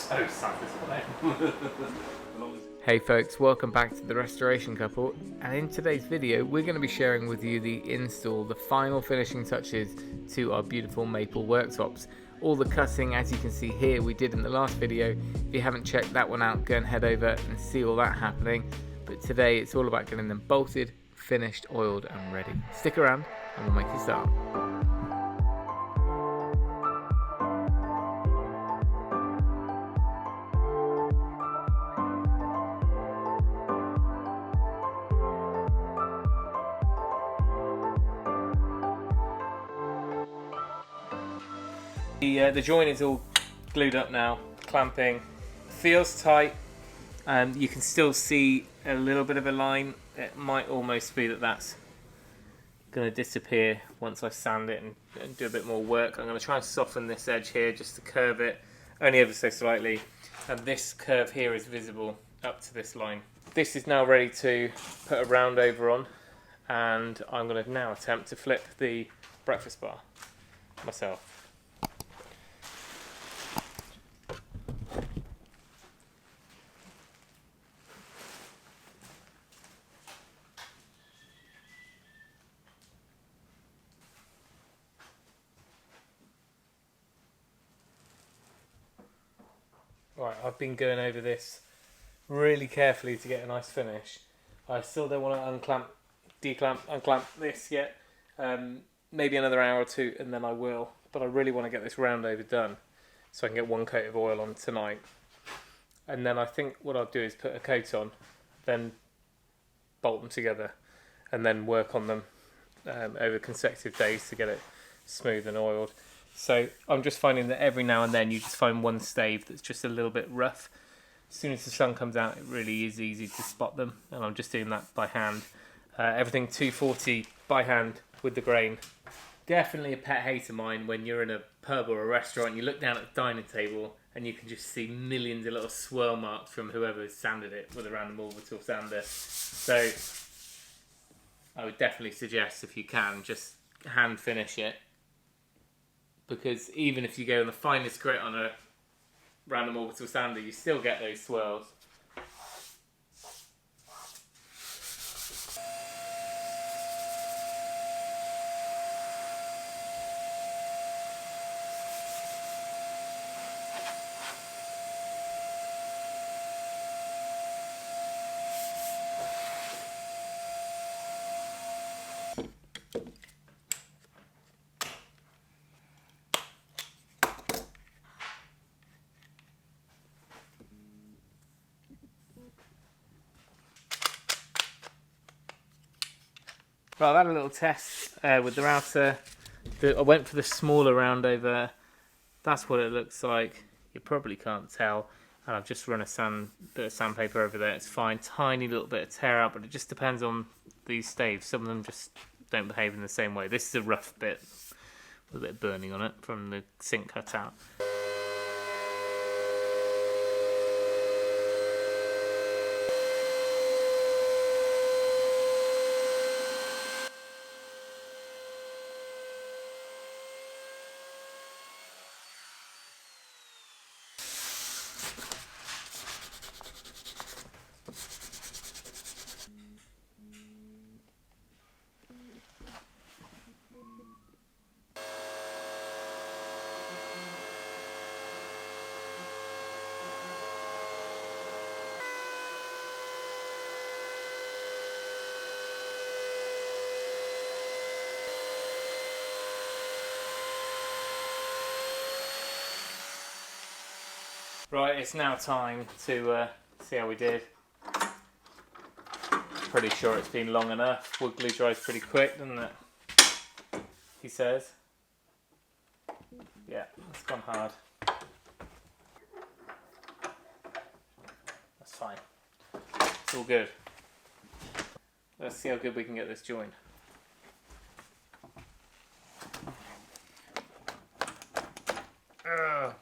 so satisfying. Hey folks, welcome back to the Restoration Couple, and in today's video we're going to be sharing with you the install, the final finishing touches to our beautiful maple worktops. All the cutting, as you can see here, we did in the last video. If you haven't checked that one out, go and head over and see all that happening. But today it's all about getting them bolted, finished, oiled and ready. Stick around and we'll make a start. The joint is all glued up now, clamping, feels tight, and you can still see a little bit of a line. It might almost be that that's going to disappear once I sand it and do a bit more work. I'm going to try and soften this edge here just to curve it, only ever so slightly, and this curve here is visible up to this line. This is now ready to put a round over on, and I'm going to now attempt to flip the breakfast bar myself. Right, I've been going over this really carefully to get a nice finish. I still don't want to unclamp, declamp, unclamp this yet. Maybe another hour or two and then I will. But I really want to get this round over done so I can get one coat of oil on tonight. And then I think what I'll do is put a coat on, then bolt them together and then work on them over consecutive days to get it smooth and oiled. So I'm just finding that every now and then you just find one stave that's just a little bit rough. As soon as the sun comes out, it really is easy to spot them, and I'm just doing that by hand. Everything 240 by hand with the grain. Definitely a pet hate of mine when you're in a pub or a restaurant and you look down at the dining table and you can just see millions of little swirl marks from whoever sanded it with a random orbital sander. So I would definitely suggest, if you can, just hand finish it. Because even if you go on the finest grit on a random orbital sander, you still get those swirls. Right, I've had a little test with the router. I went for the smaller round over. That's what it looks like. You probably can't tell. And I've just run a bit of sandpaper over there. It's fine. Tiny little bit of tear out, but it just depends on these staves. Some of them just don't behave in the same way. This is a rough bit with a bit of burning on it from the sink cut out. Right, it's now time to see how we did. Pretty sure it's been long enough. Wood glue dries pretty quick, doesn't it? He says. Yeah, it's gone hard. That's fine. It's all good. Let's see how good we can get this joint.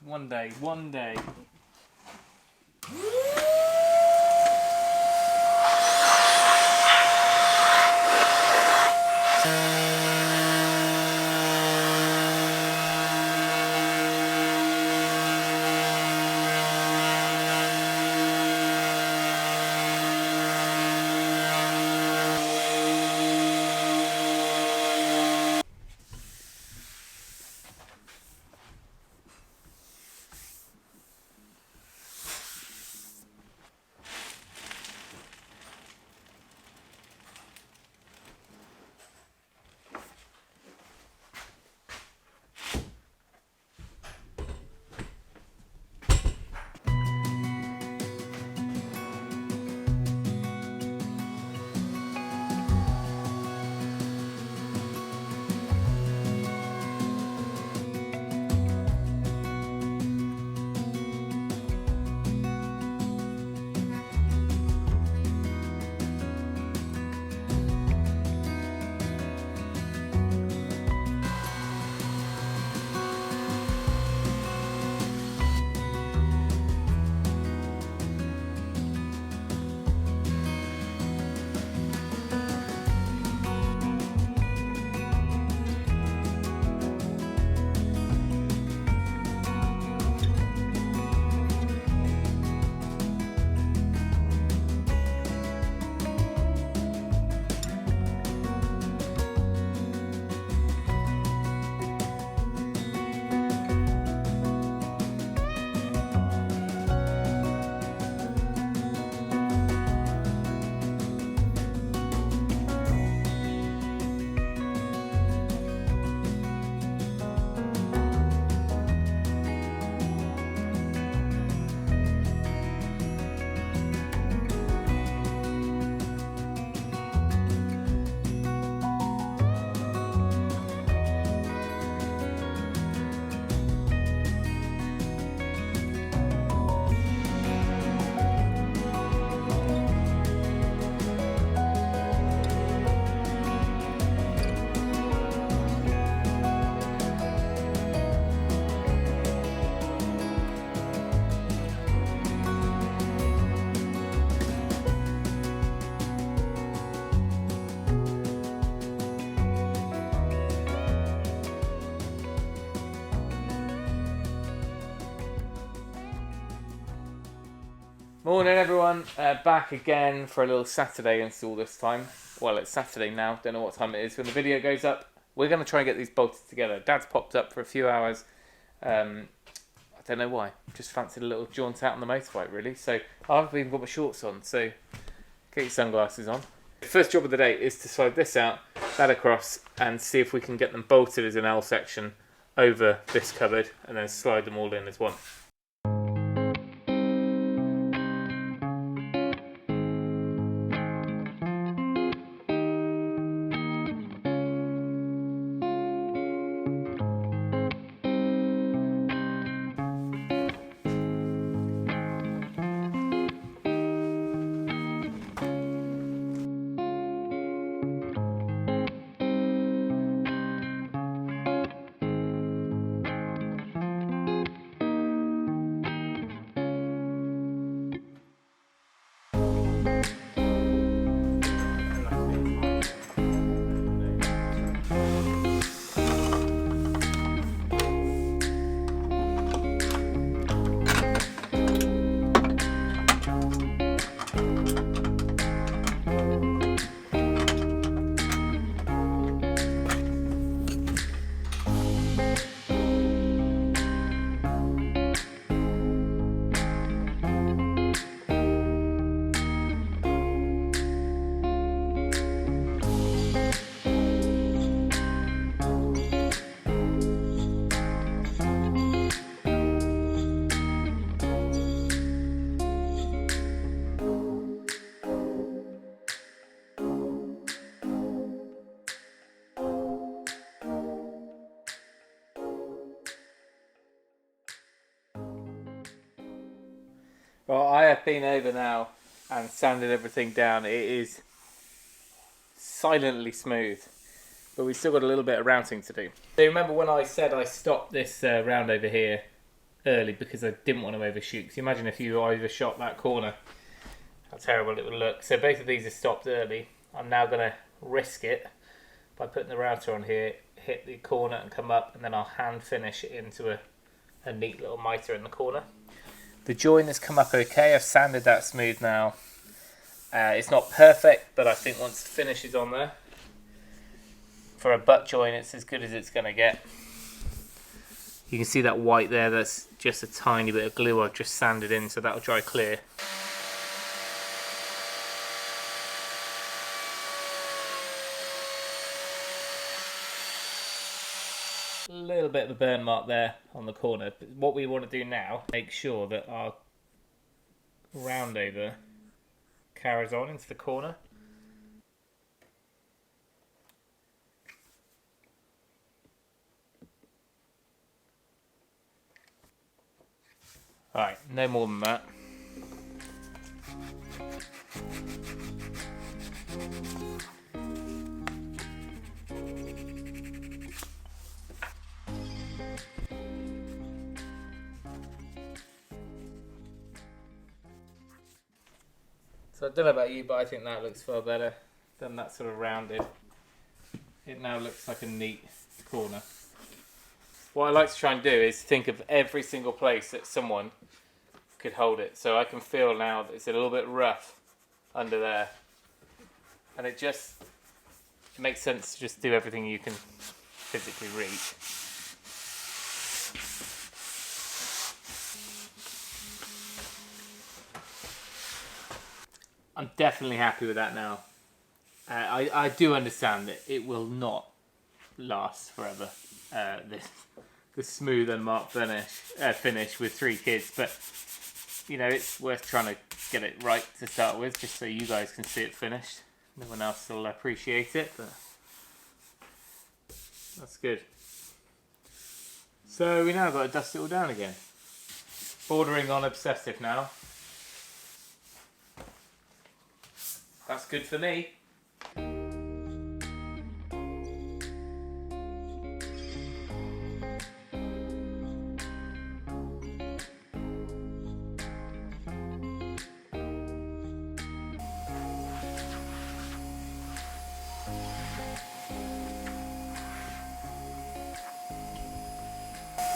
One day, one day. Morning everyone, back again for a little Saturday install this time. Well, it's Saturday now, don't know what time it is when the video goes up. We're going to try and get these bolted together. Dad's popped up for a few hours. I don't know why, just fancied a little jaunt out on the motorbike really. So I've even got my shorts on, so get your sunglasses on. The first job of the day is to slide this out, that across, and see if we can get them bolted as an L section over this cupboard and then slide them all in as one. Well, I have been over now and sanded everything down. It is silently smooth, but we've still got a little bit of routing to do. So you remember when I said I stopped this round over here early because I didn't want to overshoot? Because imagine if you overshot that corner, how terrible it would look. So both of these are stopped early. I'm now going to risk it by putting the router on here, hit the corner and come up, and then I'll hand finish it into a neat little mitre in the corner. The join has come up okay. I've sanded that smooth now. It's not perfect, but I think once the finish is on there, for a butt join, it's as good as it's going to get. You can see that white there. That's just a tiny bit of glue I've just sanded in, so that'll dry clear. A little bit of a burn mark there on the corner, but what we want to do now, make sure that our round over carries on into the corner. Alright, no more than that. So I don't know about you, but I think that looks far better than that sort of rounded. It now looks like a neat corner. What I like to try and do is think of every single place that someone could hold it. So I can feel now that it's a little bit rough under there. And it makes sense to just do everything you can physically reach. I'm definitely happy with that now. I do understand that it will not last forever. This smooth unmarked finish with 3 kids, but you know, it's worth trying to get it right to start with, just so you guys can see it finished. No one else will appreciate it, but that's good. So we now got to dust it all down again. Bordering on obsessive now. That's good for me.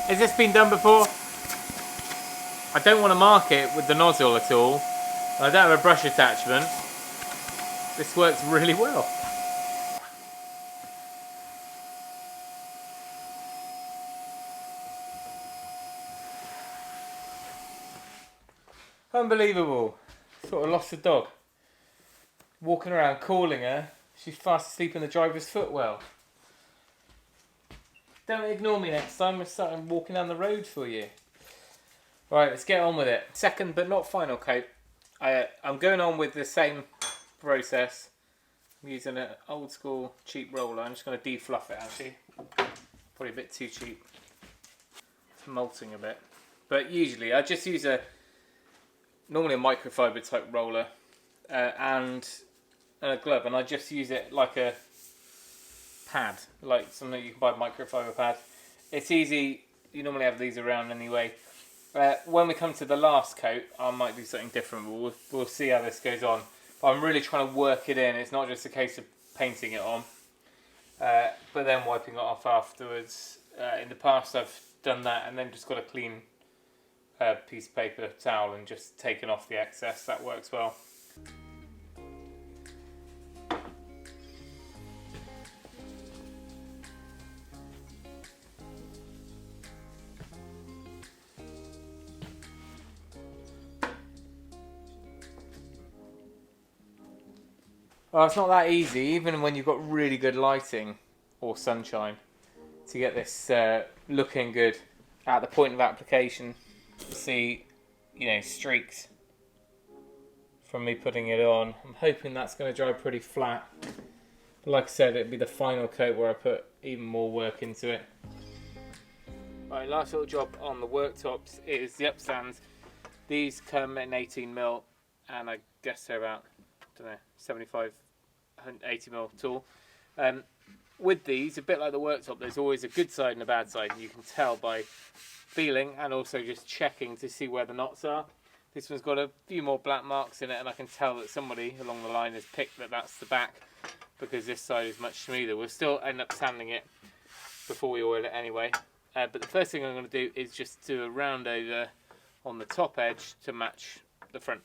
Has this been done before? I don't want to mark it with the nozzle at all, I don't have a brush attachment. This works really well. Unbelievable. Sort of lost the dog. Walking around calling her. She's fast asleep in the driver's footwell. Don't ignore me next time. I'm starting walking down the road for you. Right, let's get on with it. Second but not final coat. I'm going on with the same process. I'm using an old school cheap roller. I'm just going to defluff it actually. Probably a bit too cheap. It's molting a bit. But usually I just use normally a microfiber type roller and a glove, and I just use it like a pad, like something you can buy, microfiber pad. It's easy. You normally have these around anyway. When we come to the last coat, I might do something different. We'll see how this goes on. But I'm really trying to work it in. It's not just a case of painting it on, but then wiping it off afterwards. In the past, I've done that and then just got a clean piece of paper towel and just taken off the excess. That works well. Well, it's not that easy, even when you've got really good lighting or sunshine, to get this looking good at the point of application. You see, streaks from me putting it on. I'm hoping that's going to dry pretty flat. But like I said, it'll be the final coat where I put even more work into it. Right, last little job on the worktops is the Upstands. These come in 18mm, and I guess they're about, 75, 80mm tall. With these, a bit like the worktop, there's always a good side and a bad side, and you can tell by feeling and also just checking to see where the knots are. This one's got a few more black marks in it, and I can tell that somebody along the line has picked that that's the back, because this side is much smoother. We'll still end up sanding it before we oil it anyway. But the first thing I'm going to do is just do a round over on the top edge to match the front.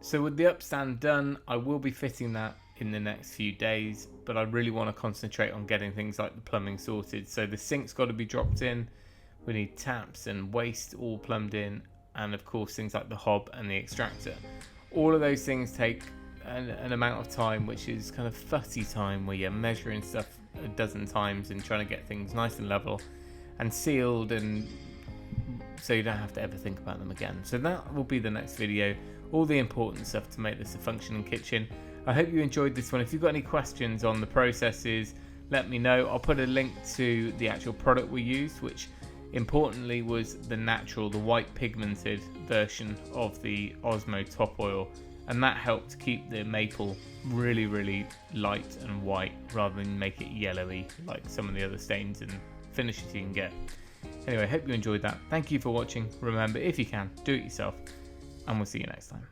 So with the upstand done, I will be fitting that in the next few days, but I really want to concentrate on getting things like the plumbing sorted. So the sink's got to be dropped in, we need taps and waste all plumbed in, and of course things like the hob and the extractor. All of those things take an amount of time, which is kind of fussy time, where you're measuring stuff a dozen times and trying to get things nice and level and sealed, and so you don't have to ever think about them again. So that will be the next video, all the important stuff to make this a functioning kitchen. I hope you enjoyed this one. If you've got any questions on the processes, let me know. I'll put a link to the actual product we used, which importantly was the natural, the white pigmented version of the Osmo top oil, and that helped keep the maple really, really light and white rather than make it yellowy like some of the other stains and finishes you can get. Anyway, hope you enjoyed that. Thank you for watching. Remember, if you can, do it yourself, and we'll see you next time.